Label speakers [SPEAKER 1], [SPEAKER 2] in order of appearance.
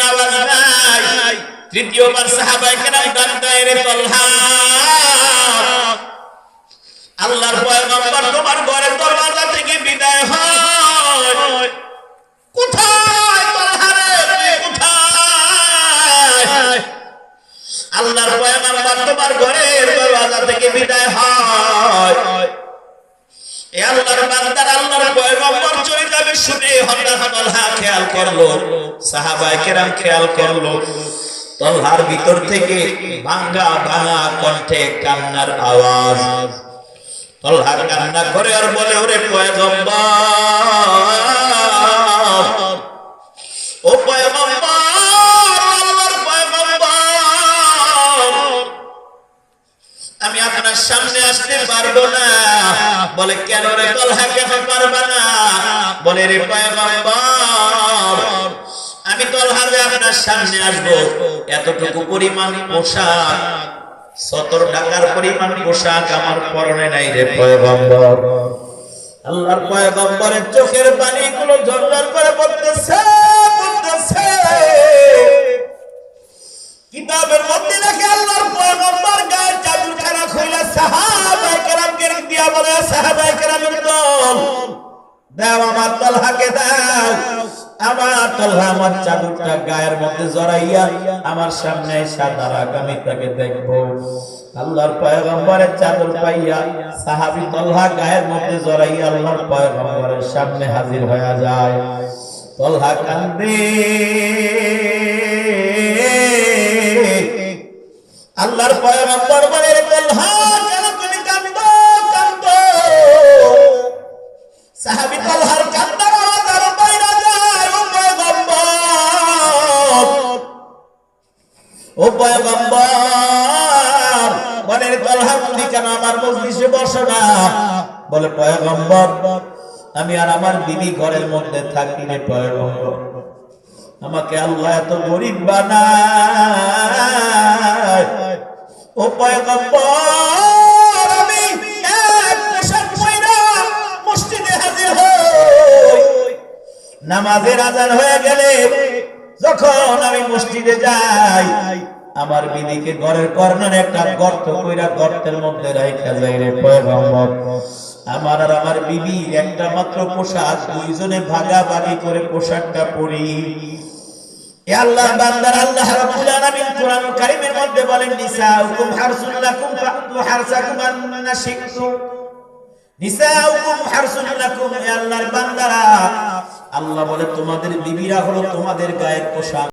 [SPEAKER 1] আওয়াজ নাই। তৃতীয়বার সাহাবায়ে কেরাম ডাক দেয়, রে তালহা, আল্লাহর পয়গম্বর তোমার ঘরের দরজা থেকে বিদায় হয়। কোথায় তালহা রে, তুই কোথায়? আল্লাহর পয়গম্বর তোমার ঘরের দরজা থেকে বিদায় হয়। এ আল্লাহর বান্দার আল্লাহর পয়গম্বর চলে যাবে শুনে হঠাৎ তালহা খেয়াল করলো, সাহাবায়ে কেরাম খেয়াল করলো, তালহার ভিতর থেকে ভাঙা ভাঙা কণ্ঠে কান্নার আওয়াজ। তালহা কান্না করে আর বলে, ওরে পয়গম্বর, ও পয়গম্বর, আল্লাহর পয়গম্বর, আমি আপনার সামনে আসতে পারবো না। বলে, কেন রে তালহা, কেন পারবা না? বলে, রে পয়গম্বর, আমি তালহা আপনার সামনে আসবো, এতটুকু পরিমাণ পোশাক, 70 টাকার পরিমাণ পোশাক আমার পরনে নাই রে পয়গম্বর। আল্লাহর পয়গম্বরের চোখের পানিগুলো ঝরঝর করে পড়তেছে। কিতাবের মধ্যে দেখে আল্লাহর পয়গম্বর গায়ের চাদরখানা খুলে সাহাবায়ে কেরামকে দিয়া বলে, সাহাবায়ে কেরামের দল, দাও আমার তালহাকে দাও। আমার তালহা আমার চাদরটা গায়ের মধ্যে জড়াইয়া আমার সামনে এসে দাঁড়াক, আমি তাকে দেখবো। আল্লাহর পয়গম্বরের চাদর পাইয়া সাহাবী তালহা গায়ের মধ্যে জড়াইয়া আল্লাহর পয়গম্বরের সামনে হাজির হয়ে যায়। তালহা কান্দে, আল্লাহর পয়গম্বর বলে, তালহা কেন তুমি কাঁদো? কাঁদো। সাহাবী তালহার কান্নার আওয়াজ আরো বাইরে যায়, ও পয়গম্বর, ও পয়গম্বর। বলে, তালহা তুমি কেন আমার মজলিসে বসো না? বলে, পয়গম্বর, আমি আর আমার বিবি ঘরের মধ্যে থাকি রে পয়গম্বর, আমাকে আল্লাহ এত গরিব বানায়। ও পয়গম্বর, আমি এক পোশাক পরে মসজিদে হাজির হই, নামাজের আযান হয়ে গেলে যখন আমি মসজিদে যাই, আমার বিবিকে ঘরের কর্নারে একটা গর্ত কইরা গর্তের মধ্যে রাইখা যাই রে পয়গম্বর। আমার আর আমার বিবি একটা মাত্র পোশাক, দুইজনে ভাগাভাগি করে পোশাকটা পরি। এ আল্লাহর বান্দার আল্লাহ রাব্বুল আলামিন কোরআন কারীমের মধ্যে বলেন, নিসাউকুম হারসুন লাকুম ফাতু হারসাকুম আন্না শিকতুম। নিসাউকুম হারসুন লাকুম, এ আল্লাহর বান্দারা, আল্লাহ বলে তোমাদের বিবিরা হলো তোমাদের গায়ের পোশাক।